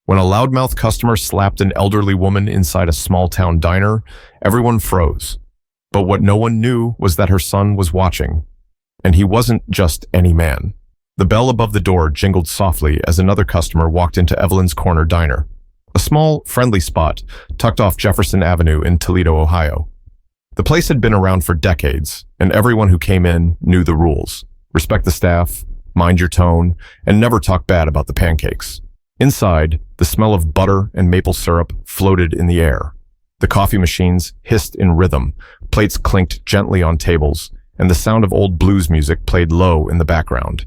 When a loudmouth customer slapped an elderly woman inside a small-town diner, everyone froze. But what no one knew was that her son was watching. And he wasn't just any man. The bell above the door jingled softly as another customer walked into Evelyn's Corner Diner, a small, friendly spot tucked off Jefferson Avenue in Toledo, Ohio. The place had been around for decades, and everyone who came in knew the rules. Respect the staff, mind your tone, and never talk bad about the pancakes. Inside, the smell of butter and maple syrup floated in the air. The coffee machines hissed in rhythm, plates clinked gently on tables, and the sound of old blues music played low in the background.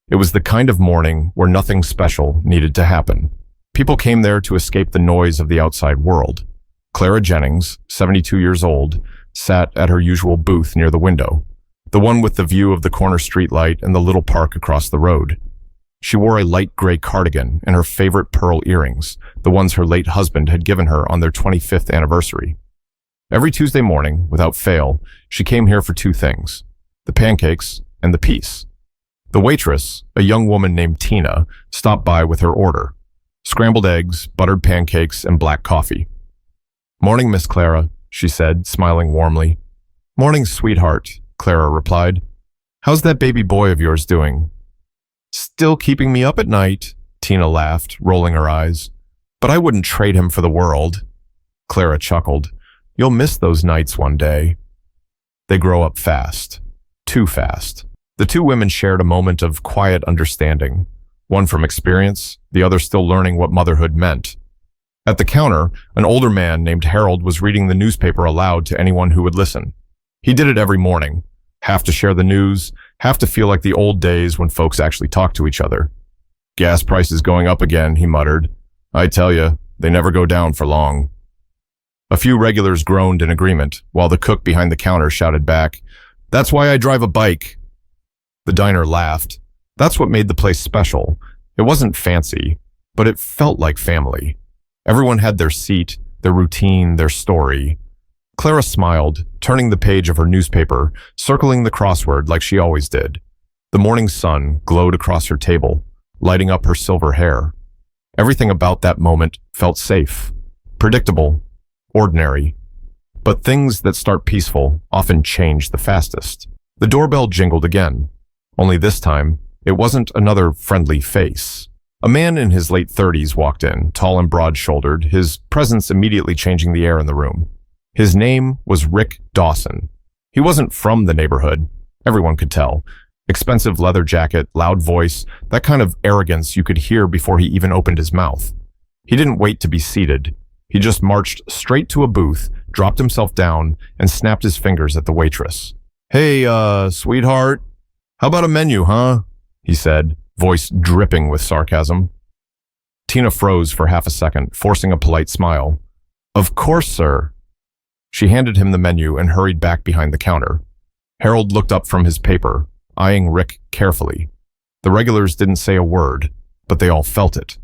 It was the kind of morning where nothing special needed to happen. People came there to escape the noise of the outside world. Clara Jennings, 72 years old, sat at her usual booth near the window, the one with the view of the corner streetlight and the little park across the road. She wore a light gray cardigan and her favorite pearl earrings, the ones her late husband had given her on their 25th anniversary. Every Tuesday morning, without fail, she came here for two things: the pancakes and the peace. The waitress, a young woman named Tina, stopped by with her order: scrambled eggs, buttered pancakes, and black coffee. "Morning, Miss Clara," she said, smiling warmly. "Morning, sweetheart," Clara replied. "How's that baby boy of yours doing?" "Still keeping me up at night," Tina laughed, rolling her eyes. "But I wouldn't trade him for the world." Clara chuckled. "You'll miss those nights one day." They grow up fast. Too fast. The two women shared a moment of quiet understanding, one from experience, the other still learning what motherhood meant. At the counter, an older man named Harold was reading the newspaper aloud to anyone who would listen. He did it every morning, half to share the news, half to feel like the old days when folks actually talked to each other. "Gas prices going up again," he muttered. "I tell you, they never go down for long." A few regulars groaned in agreement, while the cook behind the counter shouted back, "That's why I drive a bike." The diner laughed. That's what made the place special. It wasn't fancy, but it felt like family. Everyone had their seat, their routine, their story. Clara smiled, turning the page of her newspaper, circling the crossword like she always did. The morning sun glowed across her table, lighting up her silver hair. Everything about that moment felt safe, predictable, ordinary. But things that start peaceful often change the fastest. The doorbell jingled again. Only this time, it wasn't another friendly face. A man in his late 30s walked in, tall and broad-shouldered, his presence immediately changing the air in the room. His name was Rick Dawson. He wasn't from the neighborhood. Everyone could tell. Expensive leather jacket, loud voice, that kind of arrogance you could hear before he even opened his mouth. He didn't wait to be seated. He just marched straight to a booth, dropped himself down, and snapped his fingers at the waitress. "Hey, sweetheart, how about a menu, huh?" he said, voice dripping with sarcasm. Tina froze for half a second, forcing a polite smile. "Of course, sir." She handed him the menu and hurried back behind the counter. Harold looked up from his paper, eyeing Rick carefully. The regulars didn't say a word, but they all felt it.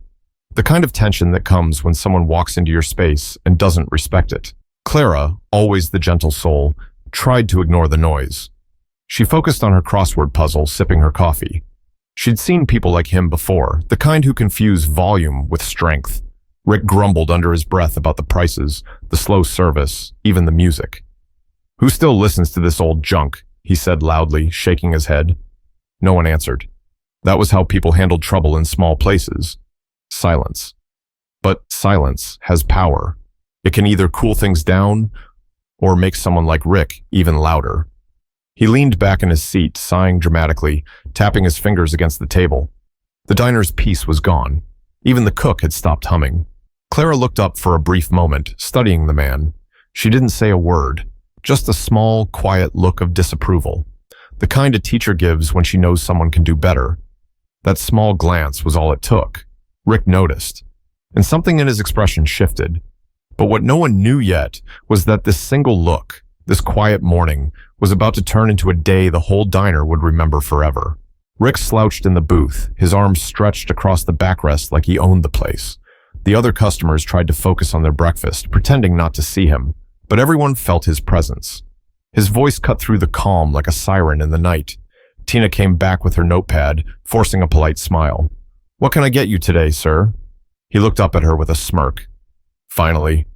The kind of tension that comes when someone walks into your space and doesn't respect it. Clara, always the gentle soul, tried to ignore the noise. She focused on her crossword puzzle, sipping her coffee. She'd seen people like him before, the kind who confuse volume with strength. Rick grumbled under his breath about the prices, the slow service, even the music. "Who still listens to this old junk?" he said loudly, shaking his head. No one answered. That was how people handled trouble in small places. Silence. But silence has power. It can either cool things down or make someone like Rick even louder. He leaned back in his seat, sighing dramatically, tapping his fingers against the table. The diner's peace was gone. Even the cook had stopped humming. Clara looked up for a brief moment, studying the man. She didn't say a word, just a small, quiet look of disapproval, the kind a teacher gives when she knows someone can do better. That small glance was all it took. Rick noticed, and something in his expression shifted. But what no one knew yet was that this single look, this quiet morning, was about to turn into a day the whole diner would remember forever. Rick slouched in the booth, his arms stretched across the backrest like he owned the place. The other customers tried to focus on their breakfast, pretending not to see him, but everyone felt his presence. His voice cut through the calm like a siren in the night. Tina came back with her notepad, forcing a polite smile. "What can I get you today, sir?" He looked up at her with a smirk. Finally.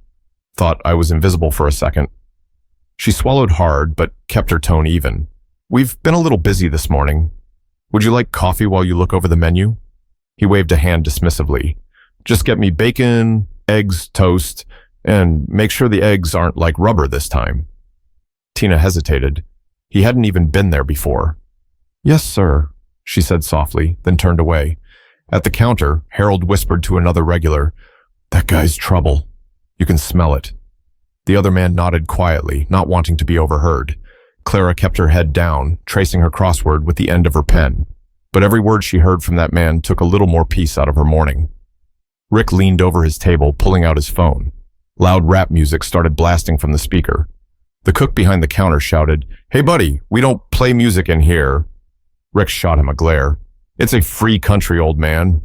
Thought I was invisible for a second. She swallowed hard, but kept her tone even. We've been a little busy this morning. Would you like coffee while you look over the menu? He waved a hand dismissively. Just get me bacon, eggs, toast, and make sure the eggs aren't like rubber this time. Tina hesitated. He hadn't even been there before. Yes, sir, she said softly, then turned away. At the counter, Harold whispered to another regular, That guy's trouble. You can smell it. The other man nodded quietly, not wanting to be overheard. Clara kept her head down, tracing her crossword with the end of her pen. But every word she heard from that man took a little more peace out of her morning. Rick leaned over his table, pulling out his phone. Loud rap music started blasting from the speaker. The cook behind the counter shouted, Hey buddy, we don't play music in here. Rick shot him a glare. It's a free country, old man.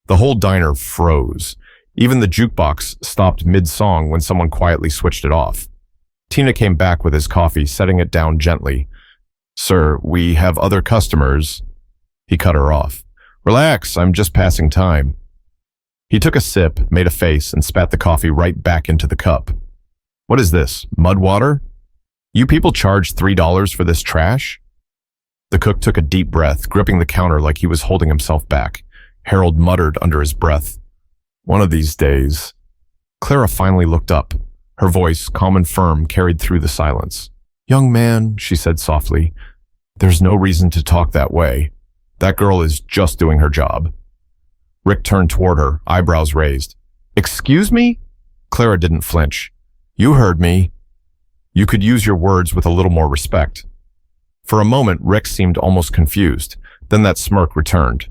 The whole diner froze. Even the jukebox stopped mid-song when someone quietly switched it off. Tina came back with his coffee, setting it down gently. Sir, we have other customers. He cut her off. Relax, I'm just passing time. He took a sip, made a face, and spat the coffee right back into the cup. What is this, mud water? You people charge $3 for this trash? The cook took a deep breath, gripping the counter like he was holding himself back. Harold muttered under his breath. One of these days. Clara finally looked up. Her voice, calm and firm, carried through the silence. Young man, she said softly, there's no reason to talk that way. That girl is just doing her job. Rick turned toward her, eyebrows raised. Excuse me? Clara didn't flinch. You heard me. You could use your words with a little more respect. For a moment, Rick seemed almost confused. Then that smirk returned.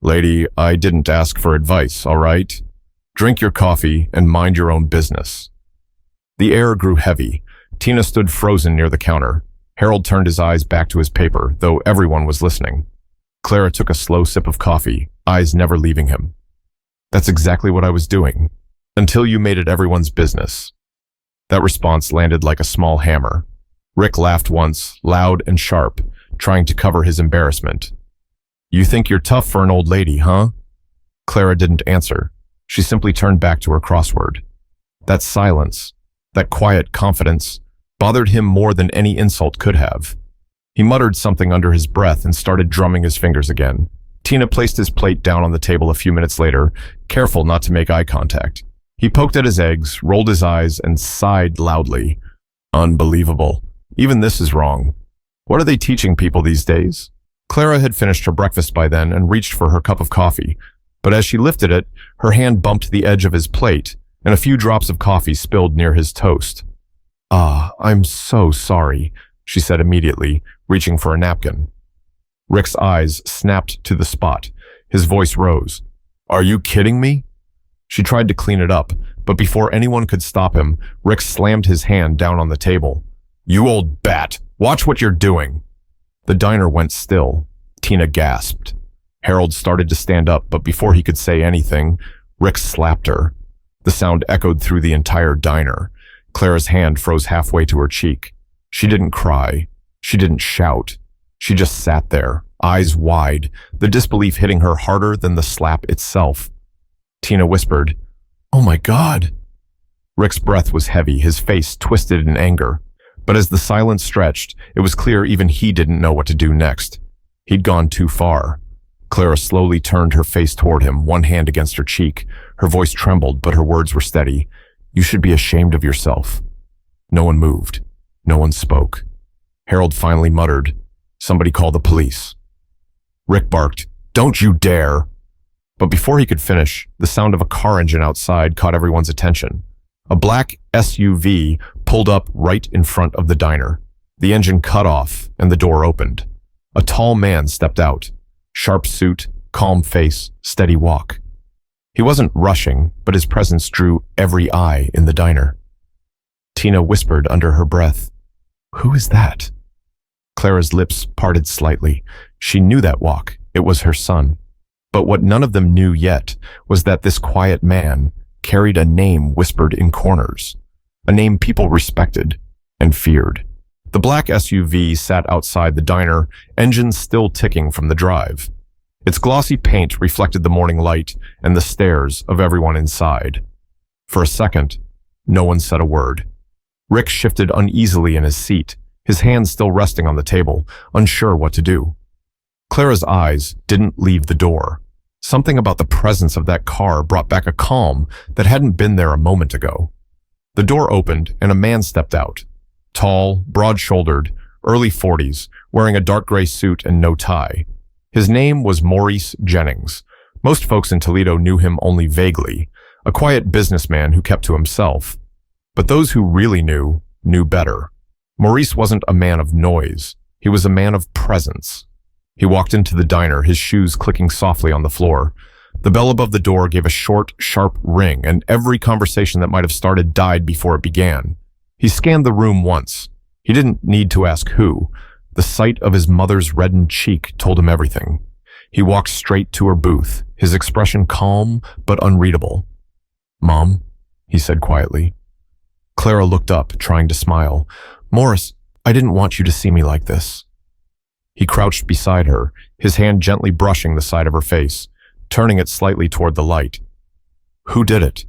Lady, I didn't ask for advice, all right? Drink your coffee and mind your own business. The air grew heavy. Tina stood frozen near the counter. Harold turned his eyes back to his paper, though everyone was listening. Clara took a slow sip of coffee, eyes never leaving him. That's exactly what I was doing, until you made it everyone's business. That response landed like a small hammer. Rick laughed once, loud and sharp, trying to cover his embarrassment. You think you're tough for an old lady, huh? Clara didn't answer. She simply turned back to her crossword. That silence, that quiet confidence, bothered him more than any insult could have. He muttered something under his breath and started drumming his fingers again. Tina placed his plate down on the table a few minutes later, careful not to make eye contact. He poked at his eggs, rolled his eyes, and sighed loudly. Unbelievable. Even this is wrong. What are they teaching people these days? Clara had finished her breakfast by then and reached for her cup of coffee, but as she lifted it, her hand bumped the edge of his plate, and a few drops of coffee spilled near his toast. Ah, I'm so sorry, she said immediately, reaching for a napkin. Rick's eyes snapped to the spot. His voice rose. Are you kidding me? She tried to clean it up, but before anyone could stop him, Rick slammed his hand down on the table. You old bat, watch what you're doing. The diner went still. Tina gasped. Harold started to stand up, but before he could say anything, Rick slapped her. The sound echoed through the entire diner. Clara's hand froze halfway to her cheek. She didn't cry. She didn't shout. She just sat there, eyes wide, the disbelief hitting her harder than the slap itself. Tina whispered, Oh my God. Rick's breath was heavy, his face twisted in anger. But as the silence stretched, it was clear even he didn't know what to do next. He'd gone too far. Clara slowly turned her face toward him, one hand against her cheek. Her voice trembled, but her words were steady. You should be ashamed of yourself. No one moved. No one spoke. Harold finally muttered, Somebody call the police. Rick barked, Don't you dare! But before he could finish, the sound of a car engine outside caught everyone's attention. A black SUV pulled up right in front of the diner. The engine cut off, and the door opened. A tall man stepped out. Sharp suit, calm face, steady walk. He wasn't rushing, but his presence drew every eye in the diner. Tina whispered under her breath, Who is that? Clara's lips parted slightly. She knew that walk. It was her son. But what none of them knew yet was that this quiet man carried a name whispered in corners, a name people respected and feared. The black SUV sat outside the diner, engines still ticking from the drive. Its glossy paint reflected the morning light and the stares of everyone inside. For a second, no one said a word. Rick shifted uneasily in his seat, his hands still resting on the table, unsure what to do. Clara's eyes didn't leave the door. Something about the presence of that car brought back a calm that hadn't been there a moment ago. The door opened and a man stepped out. Tall, broad-shouldered, early 40s, wearing a dark gray suit and no tie. His name was Maurice Jennings. Most folks in Toledo knew him only vaguely, a quiet businessman who kept to himself. But those who really knew better. Maurice wasn't a man of noise. He was a man of presence. He walked into the diner, his shoes clicking softly on the floor. The bell above the door gave a short, sharp ring, and every conversation that might have started died before it began. He scanned the room once. He didn't need to ask who. The sight of his mother's reddened cheek told him everything. He walked straight to her booth, his expression calm but unreadable. "Mom," he said quietly. Clara looked up, trying to smile. "Morris, I didn't want you to see me like this." He crouched beside her, his hand gently brushing the side of her face, turning it slightly toward the light. "Who did it?"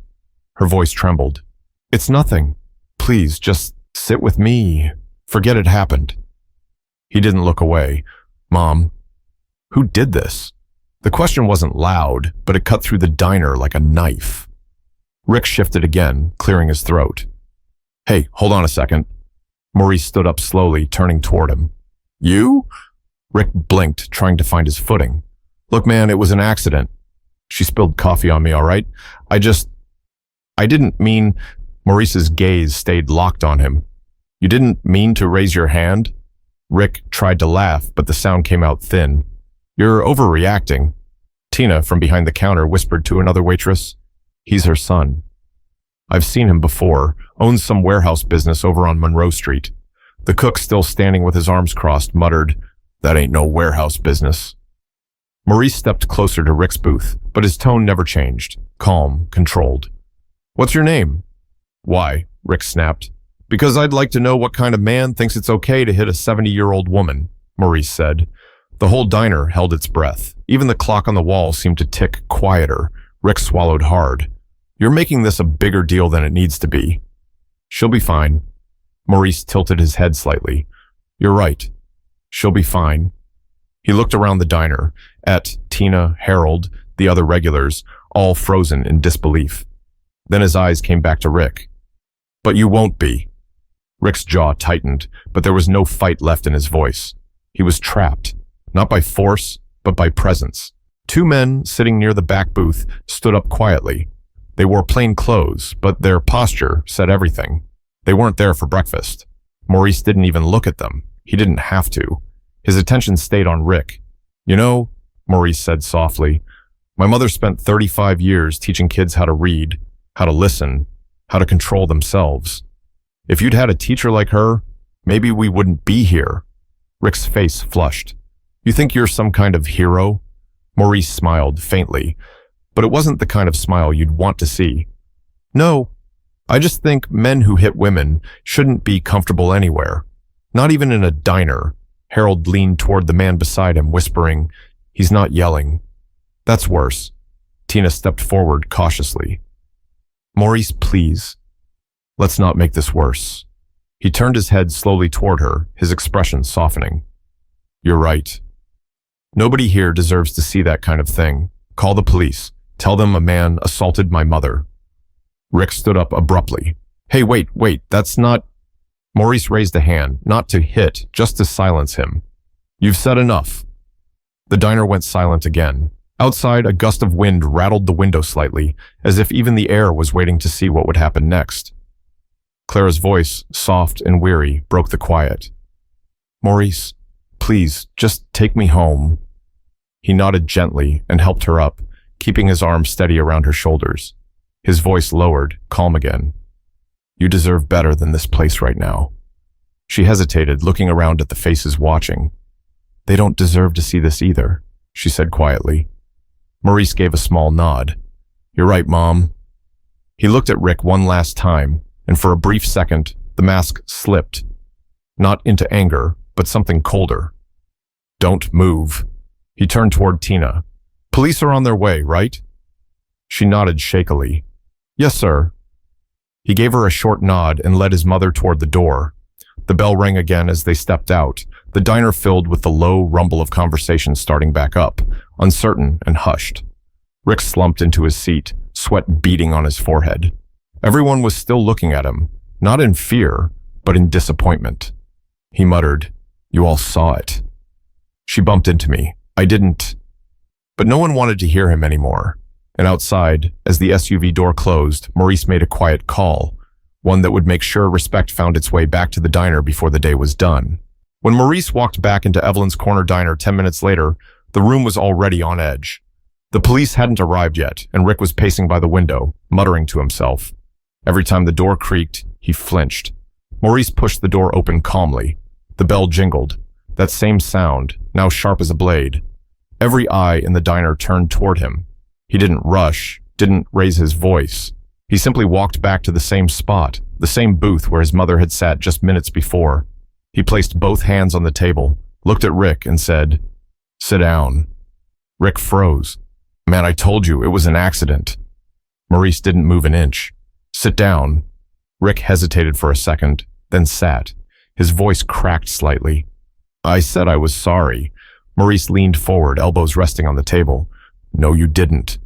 Her voice trembled. "It's nothing. Please, just sit with me. Forget it happened." He didn't look away. "Mom, who did this?" The question wasn't loud, but it cut through the diner like a knife. Rick shifted again, clearing his throat. "Hey, hold on a second." Maurice stood up slowly, turning toward him. "You?" Rick blinked, trying to find his footing. "Look, man, it was an accident. She spilled coffee on me, all right? I didn't mean..." Maurice's gaze stayed locked on him. "You didn't mean to raise your hand?" Rick tried to laugh, but the sound came out thin. "You're overreacting." Tina, from behind the counter, whispered to another waitress. "He's her son. I've seen him before, owns some warehouse business over on Monroe Street." The cook, still standing with his arms crossed, muttered, "That ain't no warehouse business." Maurice stepped closer to Rick's booth, but his tone never changed, calm, controlled. "What's your name?" "Why?" Rick snapped. "Because I'd like to know what kind of man thinks it's okay to hit a 70-year-old woman," Maurice said. The whole diner held its breath. Even the clock on the wall seemed to tick quieter. Rick swallowed hard. "You're making this a bigger deal than it needs to be." "She'll be fine." Maurice tilted his head slightly. "You're right. She'll be fine." He looked around the diner, at Tina, Harold, the other regulars, all frozen in disbelief. Then his eyes came back to Rick. "But you won't be." Rick's jaw tightened, but there was no fight left in his voice. He was trapped, not by force, but by presence. Two men sitting near the back booth stood up quietly. They wore plain clothes, but their posture said everything. They weren't there for breakfast. Maurice didn't even look at them. He didn't have to. His attention stayed on Rick. "You know," Maurice said softly, "my mother spent 35 years teaching kids how to read, how to listen, how to control themselves. If you'd had a teacher like her, maybe we wouldn't be here." Rick's face flushed. "You think you're some kind of hero?" Maurice smiled faintly, but it wasn't the kind of smile you'd want to see. "No, I just think men who hit women shouldn't be comfortable anywhere. Not even in a diner." Harold leaned toward the man beside him, whispering, "He's not yelling." "That's worse." Tina stepped forward cautiously. "Maurice, please. Let's not make this worse." He turned his head slowly toward her, his expression softening. "You're right. Nobody here deserves to see that kind of thing. Call the police. Tell them a man assaulted my mother." Rick stood up abruptly. "Hey, wait, that's not..." Maurice raised a hand, not to hit, just to silence him. "You've said enough." The diner went silent again. Outside, a gust of wind rattled the window slightly, as if even the air was waiting to see what would happen next. Clara's voice, soft and weary, broke the quiet. "Maurice, please, just take me home." He nodded gently and helped her up, keeping his arm steady around her shoulders. His voice lowered, calm again. "You deserve better than this place right now." She hesitated, looking around at the faces watching. "They don't deserve to see this either," she said quietly. Maurice gave a small nod. "You're right, Mom." He looked at Rick one last time, and for a brief second, the mask slipped. Not into anger, but something colder. "Don't move." He turned toward Tina. Police are on their way, right? She nodded shakily. Yes, sir. He gave her a short nod and led his mother toward the door. The bell rang again as they stepped out, the diner filled with the low rumble of conversation starting back up, uncertain and hushed. Rick slumped into his seat, sweat beading on his forehead. Everyone was still looking at him, not in fear, but in disappointment. He muttered, "You all saw it." She bumped into me. I didn't. But no one wanted to hear him anymore. And outside, as the SUV door closed, Maurice made a quiet call, one that would make sure respect found its way back to the diner before the day was done. When Maurice walked back into Evelyn's Corner Diner 10 minutes later, the room was already on edge. The police hadn't arrived yet, and Rick was pacing by the window, muttering to himself. Every time the door creaked, he flinched. Maurice pushed the door open calmly. The bell jingled. That same sound, now sharp as a blade. Every eye in the diner turned toward him. He didn't rush, didn't raise his voice. He simply walked back to the same spot, the same booth where his mother had sat just minutes before. He placed both hands on the table, looked at Rick, and said, "Sit down." Rick froze. "Man, I told you, it was an accident." Maurice didn't move an inch. "Sit down." Rick hesitated for a second, then sat. His voice cracked slightly. "I said I was sorry." Maurice leaned forward, elbows resting on the table. "No, you didn't."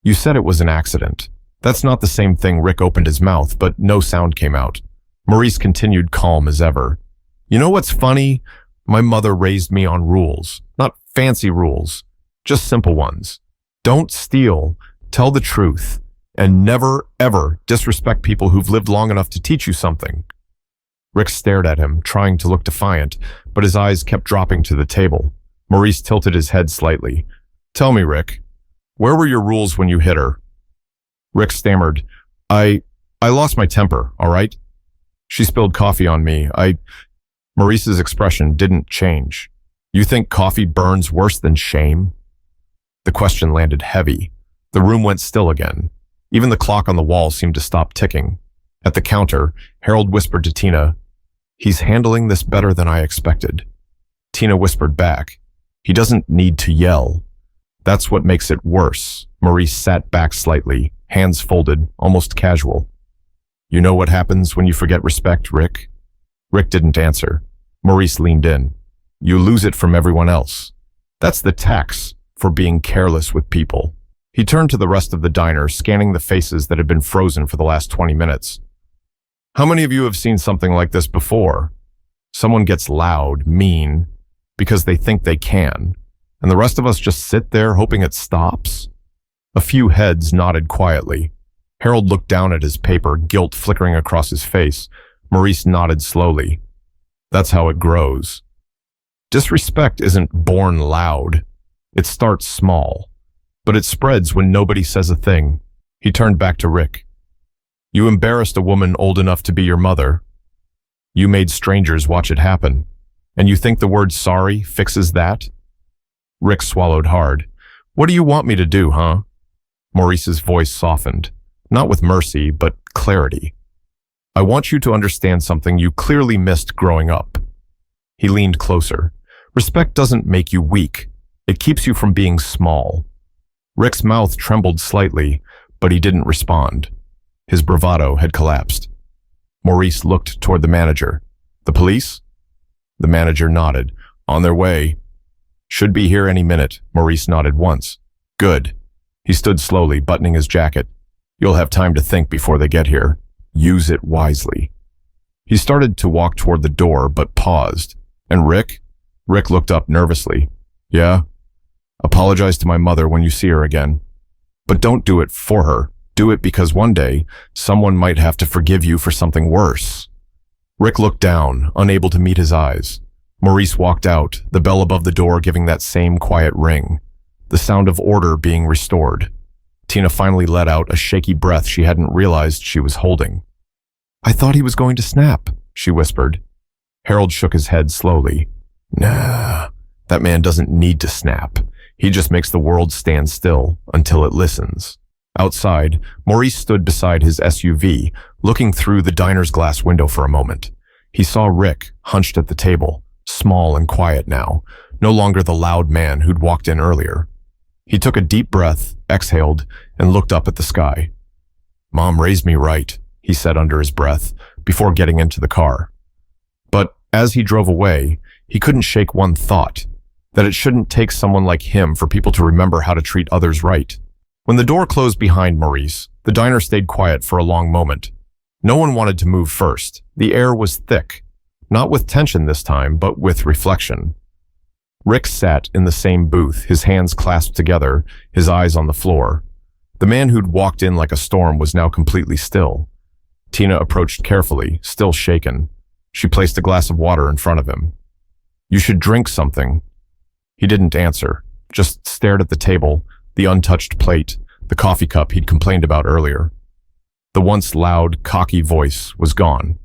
"You said it was an accident." That's not the same thing. Rick opened his mouth, but no sound came out. Maurice continued calm as ever. "You know what's funny? My mother raised me on rules. Not fancy rules, just simple ones. Don't steal, tell the truth, and never, ever disrespect people who've lived long enough to teach you something." Rick stared at him, trying to look defiant, but his eyes kept dropping to the table. Maurice tilted his head slightly. "Tell me, Rick, where were your rules when you hit her?" Rick stammered, I lost my temper, all right? She spilled coffee on me. Maurice's expression didn't change. "You think coffee burns worse than shame?" The question landed heavy. The room went still again. Even the clock on the wall seemed to stop ticking. At the counter, Harold whispered to Tina, "He's handling this better than I expected." Tina whispered back, "He doesn't need to yell." "That's what makes it worse." Maurice sat back slightly, hands folded, almost casual. "You know what happens when you forget respect, Rick?" Rick didn't answer. Maurice leaned in. "You lose it from everyone else. That's the tax for being careless with people." He turned to the rest of the diner, scanning the faces that had been frozen for the last 20 minutes. "How many of you have seen something like this before? Someone gets loud, mean, because they think they can, and the rest of us just sit there hoping it stops?" A few heads nodded quietly. Harold looked down at his paper, guilt flickering across his face. Maurice nodded slowly. "That's how it grows. Disrespect isn't born loud. It starts small, but it spreads when nobody says a thing." He turned back to Rick. "You embarrassed a woman old enough to be your mother. You made strangers watch it happen. And you think the word sorry fixes that?" Rick swallowed hard. "What do you want me to do, huh?" Maurice's voice softened, not with mercy, but clarity. "I want you to understand something you clearly missed growing up." He leaned closer. "Respect doesn't make you weak. It keeps you from being small." Rick's mouth trembled slightly, but he didn't respond. His bravado had collapsed. Maurice looked toward the manager. "The police?" The manager nodded. "On their way." "Should be here any minute." Maurice nodded once. "Good." He stood slowly, buttoning his jacket. "You'll have time to think before they get here. Use it wisely." He started to walk toward the door, but paused. "And Rick?" Rick looked up nervously. "Yeah?" "Apologize to my mother when you see her again. But don't do it for her. Do it because one day, someone might have to forgive you for something worse." Rick looked down, unable to meet his eyes. Maurice walked out, the bell above the door giving that same quiet ring. The sound of order being restored. Tina finally let out a shaky breath she hadn't realized she was holding. "I thought he was going to snap," she whispered. Harold shook his head slowly. "Nah, that man doesn't need to snap. He just makes the world stand still until it listens." Outside, Maurice stood beside his SUV, looking through the diner's glass window for a moment. He saw Rick, hunched at the table, small and quiet now, no longer the loud man who'd walked in earlier. He took a deep breath, exhaled, and looked up at the sky. "Mom raised me right," he said under his breath, before getting into the car. But as he drove away, he couldn't shake one thought, that it shouldn't take someone like him for people to remember how to treat others right. When the door closed behind Maurice, the diner stayed quiet for a long moment. No one wanted to move first. The air was thick, not with tension this time, but with reflection. Rick sat in the same booth, his hands clasped together, his eyes on the floor. The man who'd walked in like a storm was now completely still. Tina approached carefully, still shaken. She placed a glass of water in front of him. "You should drink something." He didn't answer, just stared at the table, the untouched plate, the coffee cup he'd complained about earlier. The once loud, cocky voice was gone.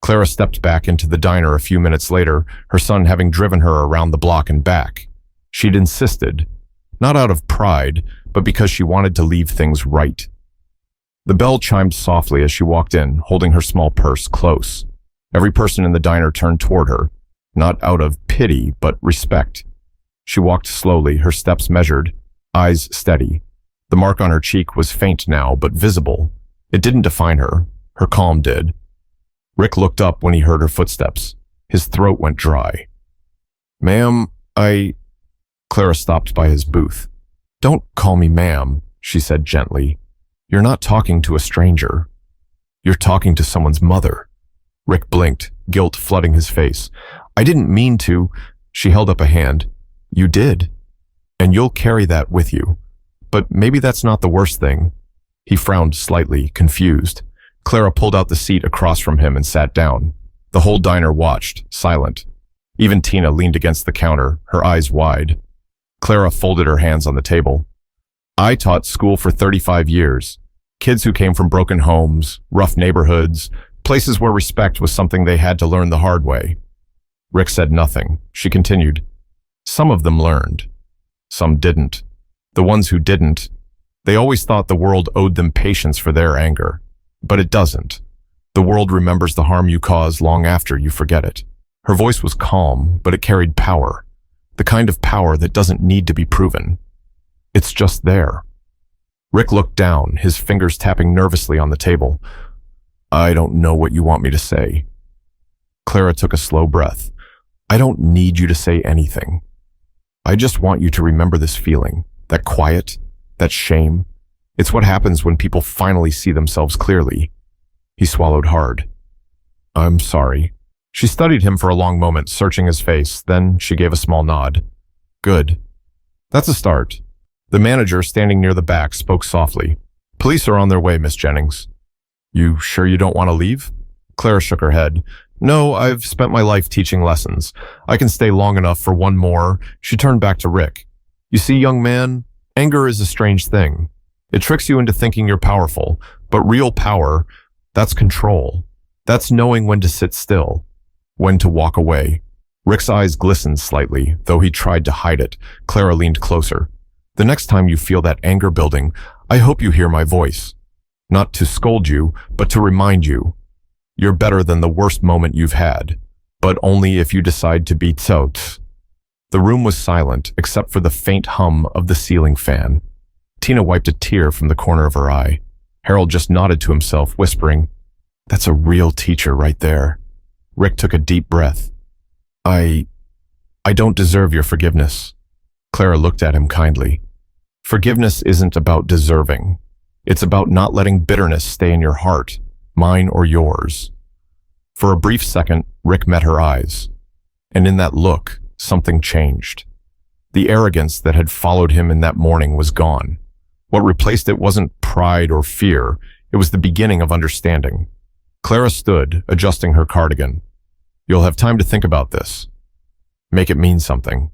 Clara stepped back into the diner a few minutes later, her son having driven her around the block and back. She'd insisted, not out of pride, but because she wanted to leave things right. The bell chimed softly as she walked in, holding her small purse close. Every person in the diner turned toward her, not out of pity, but respect. She walked slowly, her steps measured, eyes steady. The mark on her cheek was faint now, but visible. It didn't define her. Her calm did. Rick looked up when he heard her footsteps. His throat went dry. "Ma'am, Clara stopped by his booth. "Don't call me ma'am," she said gently. "You're not talking to a stranger. You're talking to someone's mother." Rick blinked, guilt flooding his face. "I didn't mean to." She held up a hand. "You did. And you'll carry that with you. But maybe that's not the worst thing." He frowned slightly, confused. Clara pulled out the seat across from him and sat down. The whole diner watched, silent. Even Tina leaned against the counter, her eyes wide. Clara folded her hands on the table. "I taught school for 35 years. Kids who came from broken homes, rough neighborhoods, places where respect was something they had to learn the hard way." Rick said nothing. She continued. "Some of them learned. Some didn't. The ones who didn't, they always thought the world owed them patience for their anger. But it doesn't. The world remembers the harm you cause long after you forget it." Her voice was calm, but it carried power. The kind of power that doesn't need to be proven. It's just there. Rick looked down, his fingers tapping nervously on the table. "I don't know what you want me to say." Clara took a slow breath. "I don't need you to say anything. I just want you to remember this feeling, that quiet, that shame. It's what happens when people finally see themselves clearly." He swallowed hard. "I'm sorry." She studied him for a long moment, searching his face. Then she gave a small nod. "Good. That's a start." The manager, standing near the back, spoke softly. "Police are on their way, Miss Jennings." "You sure you don't want to leave?" Clara shook her head. "No, I've spent my life teaching lessons. I can stay long enough for one more." She turned back to Rick. "You see, young man, anger is a strange thing. It tricks you into thinking you're powerful, but real power, that's control. That's knowing when to sit still, when to walk away." Rick's eyes glistened slightly, though he tried to hide it. Clara leaned closer. "The next time you feel that anger building, I hope you hear my voice. Not to scold you, but to remind you. You're better than the worst moment you've had, but only if you decide to be tot." The room was silent, except for the faint hum of the ceiling fan. Tina wiped a tear from the corner of her eye. Harold just nodded to himself, whispering, "That's a real teacher right there." Rick took a deep breath. I don't deserve your forgiveness." Clara looked at him kindly. "Forgiveness isn't about deserving. It's about not letting bitterness stay in your heart, mine or yours." For a brief second, Rick met her eyes. And in that look, something changed. The arrogance that had followed him in that morning was gone. What replaced it wasn't pride or fear. It was the beginning of understanding. Clara stood, adjusting her cardigan. "You'll have time to think about this. Make it mean something."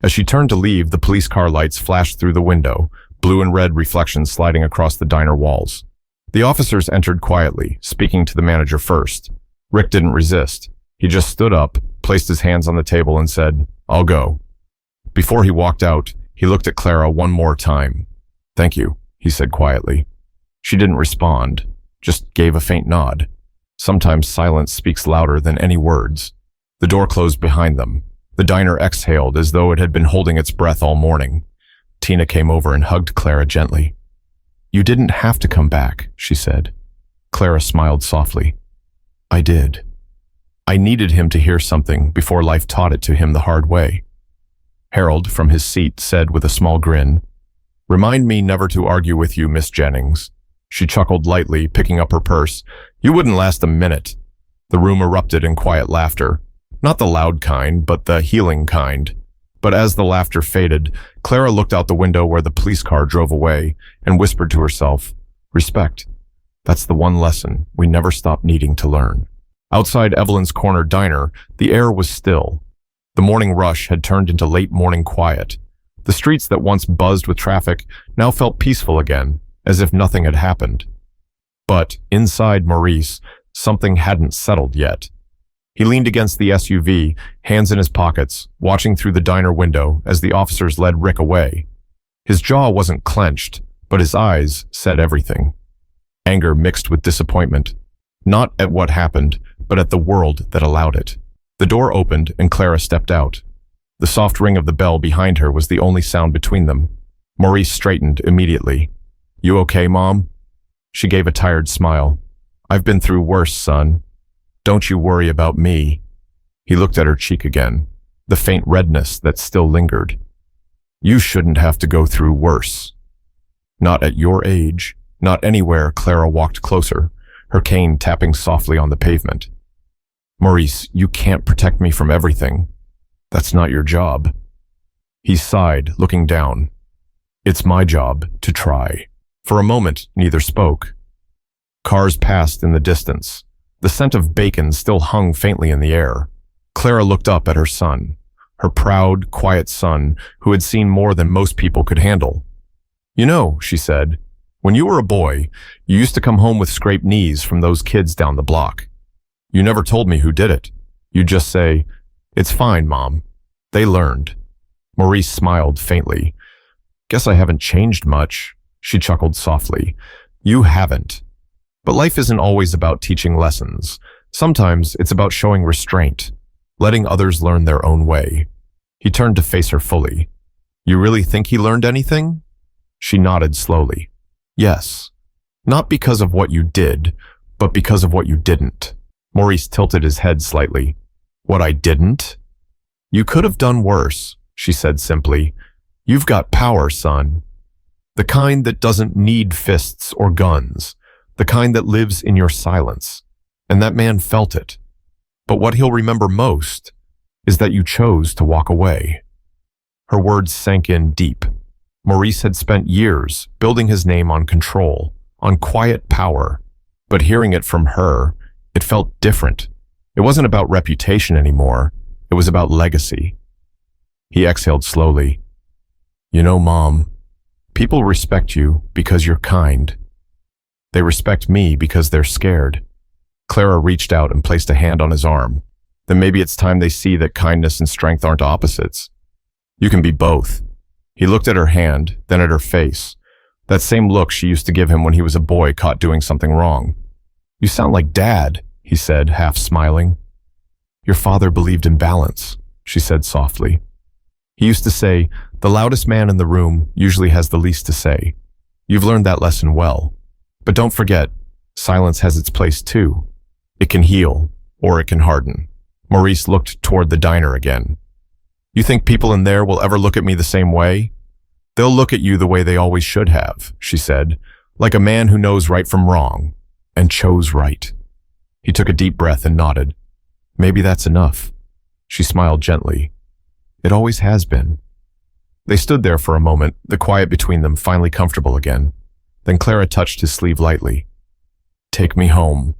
As she turned to leave, the police car lights flashed through the window, blue and red reflections sliding across the diner walls. The officers entered quietly, speaking to the manager first. Rick didn't resist. He just stood up, placed his hands on the table and said, "I'll go." Before he walked out, he looked at Clara one more time. "Thank you," he said quietly. She didn't respond, just gave a faint nod. Sometimes silence speaks louder than any words. The door closed behind them. The diner exhaled as though it had been holding its breath all morning. Tina came over and hugged Clara gently. "You didn't have to come back," she said. Clara smiled softly. "I did. I needed him to hear something before life taught it to him the hard way." Harold, from his seat, said with a small grin, "Remind me never to argue with you, Miss Jennings." She chuckled lightly, picking up her purse. "You wouldn't last a minute." The room erupted in quiet laughter. Not the loud kind, but the healing kind. But as the laughter faded, Clara looked out the window where the police car drove away and whispered to herself, "Respect. That's the one lesson we never stop needing to learn." Outside Evelyn's corner diner, the air was still. The morning rush had turned into late morning quiet. The streets that once buzzed with traffic now felt peaceful again, as if nothing had happened. But inside Maurice, something hadn't settled yet. He leaned against the SUV, hands in his pockets, watching through the diner window as the officers led Rick away. His jaw wasn't clenched, but his eyes said everything. Anger mixed with disappointment, not at what happened, but at the world that allowed it. The door opened and Clara stepped out. The soft ring of the bell behind her was the only sound between them. Maurice straightened immediately. "You okay, Mom?" She gave a tired smile. "I've been through worse, son. Don't you worry about me." He looked at her cheek again, the faint redness that still lingered. "You shouldn't have to go through worse. Not at your age, not anywhere." Clara walked closer, her cane tapping softly on the pavement. "Maurice, you can't protect me from everything. That's not your job." He sighed, looking down. "It's my job to try." For a moment, neither spoke. Cars passed in the distance. The scent of bacon still hung faintly in the air. Clara looked up at her son, her proud, quiet son who had seen more than most people could handle. "You know," she said, "when you were a boy, you used to come home with scraped knees from those kids down the block. You never told me who did it. You'd just say, 'It's fine, Mom.' They learned." Maurice smiled faintly. "Guess I haven't changed much." She chuckled softly. "You haven't. But life isn't always about teaching lessons. Sometimes it's about showing restraint, letting others learn their own way." He turned to face her fully. "You really think he learned anything?" She nodded slowly. "Yes. Not because of what you did, but because of what you didn't." Maurice tilted his head slightly. "What I didn't?" "You could have done worse," she said simply. "You've got power, son. The kind that doesn't need fists or guns. The kind that lives in your silence." And that man felt it. But what he'll remember most is that you chose to walk away. Her words sank in deep. Maurice had spent years building his name on control, on quiet power. But hearing it from her, it felt different. It wasn't about reputation anymore. It was about legacy. He exhaled slowly. "You know, Mom, people respect you because you're kind. They respect me because they're scared." Clara reached out and placed a hand on his arm. "Then maybe it's time they see that kindness and strength aren't opposites. You can be both." He looked at her hand, then at her face. That same look she used to give him when he was a boy caught doing something wrong. "You sound like Dad," he said, half smiling. "Your father believed in balance," she said softly. "He used to say, the loudest man in the room usually has the least to say. You've learned that lesson well. But don't forget, silence has its place too. It can heal, or it can harden." Maurice looked toward the diner again. "You think people in there will ever look at me the same way?" "They'll look at you the way they always should have," she said, "like a man who knows right from wrong, and chose right." He took a deep breath and nodded. "Maybe that's enough." She smiled gently. "It always has been." They stood there for a moment, the quiet between them finally comfortable again. Then Clara touched his sleeve lightly. "Take me home.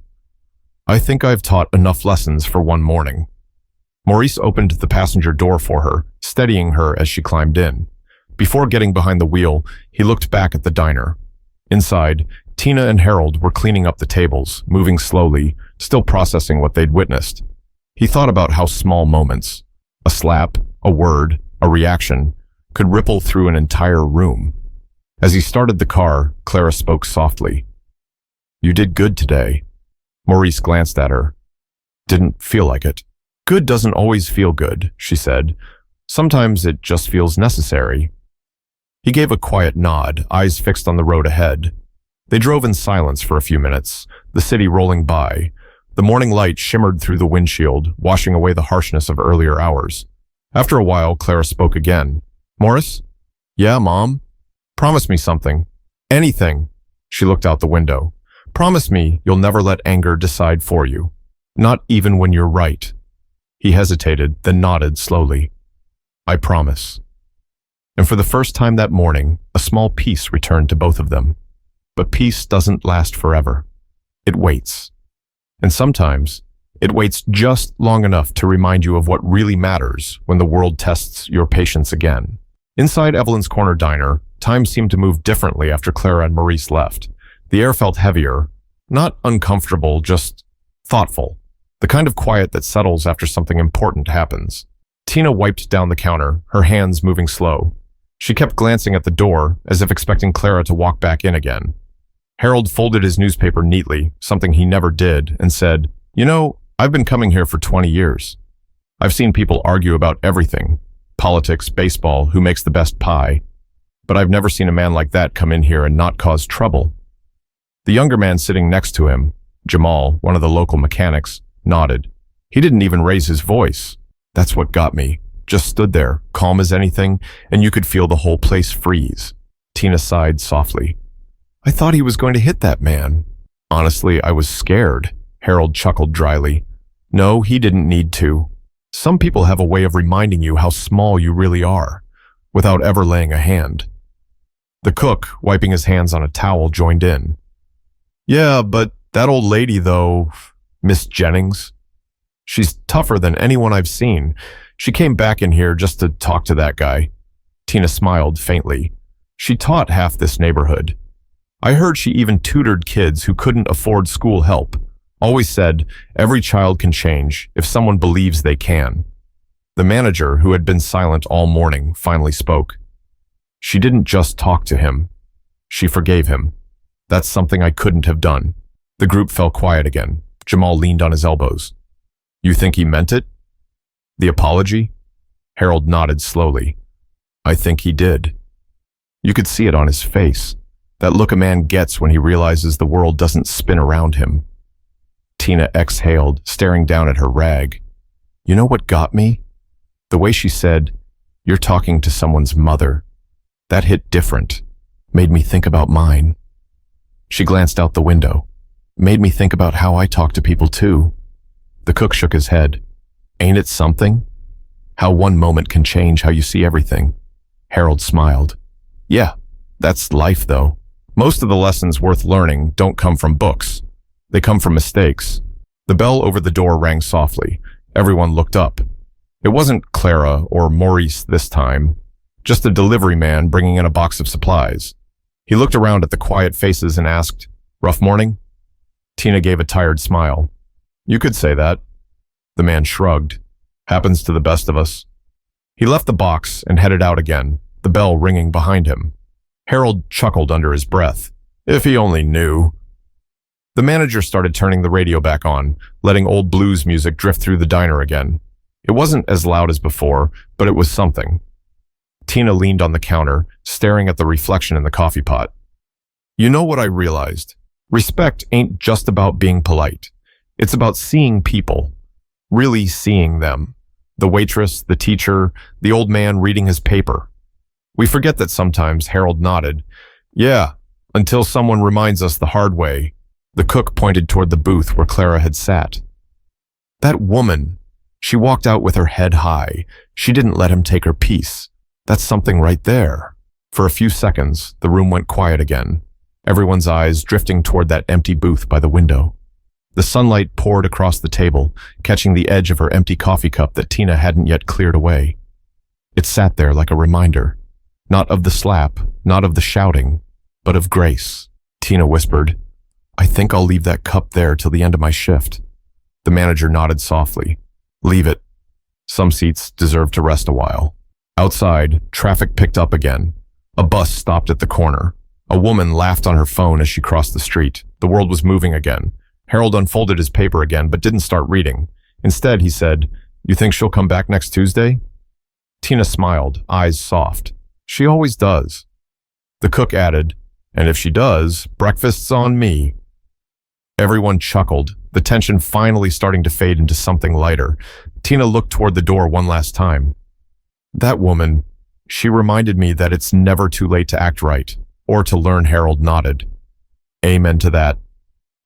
I think I've taught enough lessons for one morning." Maurice opened the passenger door for her, steadying her as she climbed in. Before getting behind the wheel, he looked back at the diner. Inside, Tina and Harold were cleaning up the tables, moving slowly, still processing what they'd witnessed. He thought about how small moments, a slap, a word, a reaction, could ripple through an entire room. As he started the car, Clara spoke softly. "You did good today." Maurice glanced at her. "Didn't feel like it." Good doesn't always feel good, she said. Sometimes it just feels necessary. He gave a quiet nod, eyes fixed on the road ahead. They drove in silence for a few minutes, the city rolling by. The morning light shimmered through the windshield, washing away the harshness of earlier hours. After a while, Clara spoke again. Morris? Yeah, Mom? Promise me something. Anything. She looked out the window. Promise me you'll never let anger decide for you. Not even when you're right. He hesitated, then nodded slowly. I promise. And for the first time that morning, a small peace returned to both of them. But peace doesn't last forever. It waits. And sometimes, it waits just long enough to remind you of what really matters when the world tests your patience again. Inside Evelyn's Corner Diner, time seemed to move differently after Clara and Maurice left. The air felt heavier, not uncomfortable, just thoughtful. The kind of quiet that settles after something important happens. Tina wiped down the counter, her hands moving slow. She kept glancing at the door, as if expecting Clara to walk back in again. Harold folded his newspaper neatly, something he never did, and said, You know, I've been coming here for 20 years. I've seen people argue about everything. Politics, baseball, who makes the best pie. But I've never seen a man like that come in here and not cause trouble. The younger man sitting next to him, Jamal, one of the local mechanics, nodded. He didn't even raise his voice. That's what got me. Just stood there, calm as anything, and you could feel the whole place freeze. Tina sighed softly. I thought he was going to hit that man. Honestly, I was scared. Harold chuckled dryly. No, he didn't need to. Some people have a way of reminding you how small you really are, without ever laying a hand. The cook, wiping his hands on a towel, joined in. Yeah, but that old lady, though, Miss Jennings, she's tougher than anyone I've seen. She came back in here just to talk to that guy. Tina smiled faintly. She taught half this neighborhood. I heard she even tutored kids who couldn't afford school help. Always said, every child can change if someone believes they can. The manager, who had been silent all morning, finally spoke. She didn't just talk to him. She forgave him. That's something I couldn't have done. The group fell quiet again. Jamal leaned on his elbows. You think he meant it? The apology? Harold nodded slowly. I think he did. You could see it on his face. That look a man gets when he realizes the world doesn't spin around him. Tina exhaled, staring down at her rag. You know what got me? The way she said, You're talking to someone's mother. That hit different. Made me think about mine. She glanced out the window. Made me think about how I talk to people too. The cook shook his head. Ain't it something? How one moment can change how you see everything. Harold smiled. Yeah, that's life though. Most of the lessons worth learning don't come from books. They come from mistakes. The bell over the door rang softly. Everyone looked up. It wasn't Clara or Maurice this time, just a delivery man bringing in a box of supplies. He looked around at the quiet faces and asked, Rough morning? Tina gave a tired smile. You could say that. The man shrugged. Happens to the best of us. He left the box and headed out again, the bell ringing behind him. Harold chuckled under his breath. If he only knew. The manager started turning the radio back on, letting old blues music drift through the diner again. It wasn't as loud as before, but it was something. Tina leaned on the counter, staring at the reflection in the coffee pot. You know what I realized? Respect ain't just about being polite. It's about seeing people. Really seeing them. The waitress, the teacher, the old man reading his paper. We forget that sometimes. Harold nodded. Yeah, until someone reminds us the hard way. The cook pointed toward the booth where Clara had sat. That woman, she walked out with her head high. She didn't let him take her piece. That's something right there. For a few seconds, the room went quiet again, everyone's eyes drifting toward that empty booth by the window. The sunlight poured across the table, catching the edge of her empty coffee cup that Tina hadn't yet cleared away. It sat there like a reminder, not of the slap, not of the shouting, but of grace. Tina whispered, I think I'll leave that cup there till the end of my shift. The manager nodded softly. Leave it. Some seats deserve to rest a while. Outside, traffic picked up again. A bus stopped at the corner. A woman laughed on her phone as she crossed the street. The world was moving again. Harold unfolded his paper again, but didn't start reading. Instead, he said, You think she'll come back next Tuesday? Tina smiled, eyes soft. She always does. The cook added, and if she does, breakfast's on me. Everyone chuckled, the tension finally starting to fade into something lighter. Tina looked toward the door one last time. That woman, she reminded me that it's never too late to act right, or to learn. Harold nodded. Amen to that.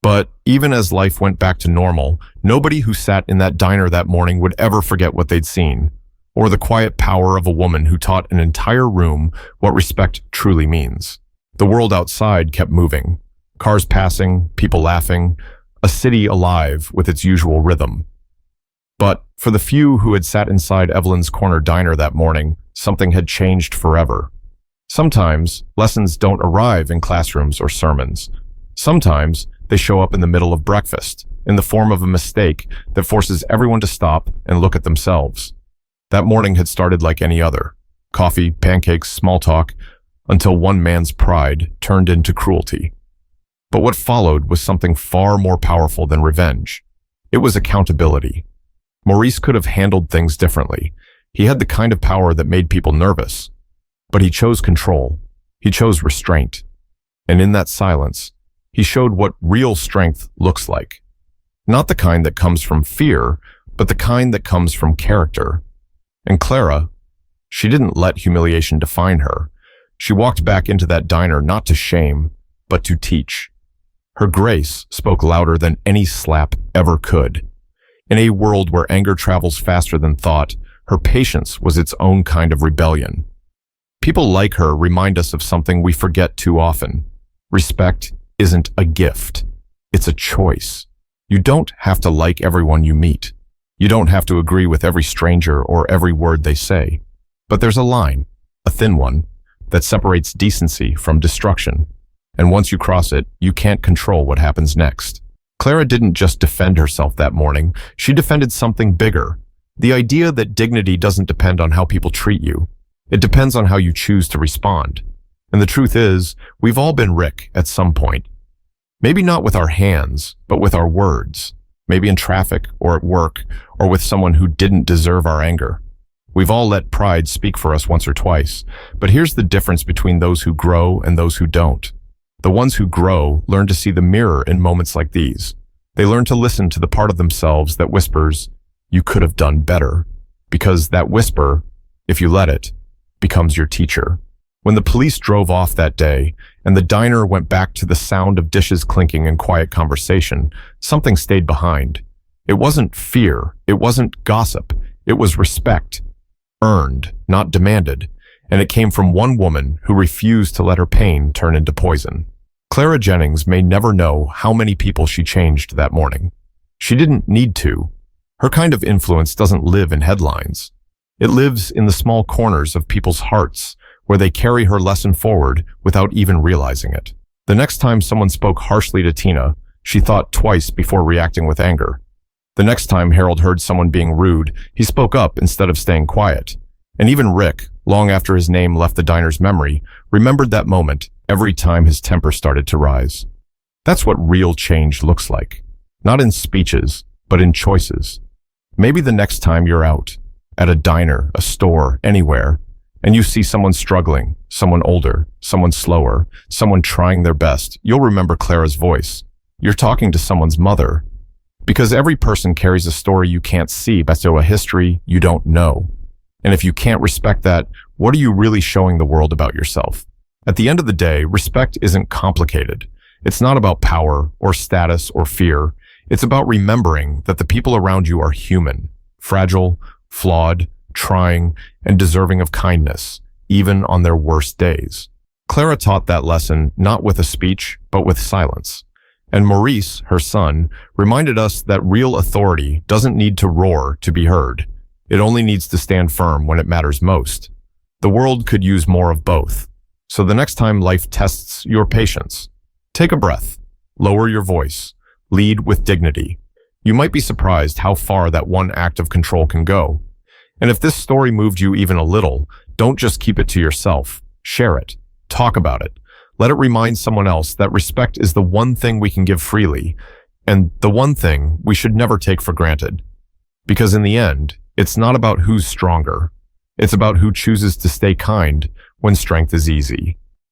But even as life went back to normal, nobody who sat in that diner that morning would ever forget what they'd seen, or the quiet power of a woman who taught an entire room what respect truly means. The world outside kept moving. Cars passing, people laughing, a city alive with its usual rhythm. But for the few who had sat inside Evelyn's corner diner that morning, something had changed forever. Sometimes, lessons don't arrive in classrooms or sermons. Sometimes, they show up in the middle of breakfast, in the form of a mistake that forces everyone to stop and look at themselves. That morning had started like any other. Coffee, pancakes, small talk, until one man's pride turned into cruelty. But what followed was something far more powerful than revenge. It was accountability. Maurice could have handled things differently. He had the kind of power that made people nervous. But he chose control. He chose restraint. And in that silence, he showed what real strength looks like. Not the kind that comes from fear, but the kind that comes from character. And Clara, she didn't let humiliation define her. She walked back into that diner not to shame, but to teach. Her grace spoke louder than any slap ever could. In a world where anger travels faster than thought, her patience was its own kind of rebellion. People like her remind us of something we forget too often. Respect isn't a gift. It's a choice. You don't have to like everyone you meet. You don't have to agree with every stranger or every word they say. But there's a line, a thin one, that separates decency from destruction. And once you cross it, you can't control what happens next. Clara didn't just defend herself that morning, she defended something bigger. The idea that dignity doesn't depend on how people treat you. It depends on how you choose to respond. And the truth is, we've all been Rick at some point. Maybe not with our hands, but with our words. Maybe in traffic, or at work, or with someone who didn't deserve our anger. We've all let pride speak for us once or twice, but here's the difference between those who grow and those who don't. The ones who grow learn to see the mirror in moments like these. They learn to listen to the part of themselves that whispers, "You could have done better," because that whisper, if you let it, becomes your teacher. When the police drove off that day, and the diner went back to the sound of dishes clinking and quiet conversation, something stayed behind. It wasn't fear, it wasn't gossip, it was respect. Earned, not demanded, and it came from one woman who refused to let her pain turn into poison. Clara Jennings may never know how many people she changed that morning. She didn't need to. Her kind of influence doesn't live in headlines. It lives in the small corners of people's hearts, where they carry her lesson forward without even realizing it. The next time someone spoke harshly to Tina, she thought twice before reacting with anger. The next time Harold heard someone being rude, he spoke up instead of staying quiet. And even Rick, long after his name left the diner's memory, remembered that moment every time his temper started to rise. That's what real change looks like. Not in speeches, but in choices. Maybe the next time you're out, at a diner, a store, anywhere, and you see someone struggling, someone older, someone slower, someone trying their best, you'll remember Clara's voice. You're talking to someone's mother. Because every person carries a story you can't see, but so a history you don't know. And if you can't respect that, what are you really showing the world about yourself? At the end of the day, respect isn't complicated. It's not about power or status or fear. It's about remembering that the people around you are human, fragile, flawed, trying, and deserving of kindness, even on their worst days. Clara taught that lesson not with a speech, but with silence. And Maurice, her son, reminded us that real authority doesn't need to roar to be heard. It only needs to stand firm when it matters most. The world could use more of both. So the next time life tests your patience, take a breath, lower your voice, lead with dignity. You might be surprised how far that one act of control can go. And if this story moved you even a little, don't just keep it to yourself. Share it. Talk about it. Let it remind someone else that respect is the one thing we can give freely, and the one thing we should never take for granted. Because in the end, It's not about who's stronger. It's about who chooses to stay kind when strength is easy.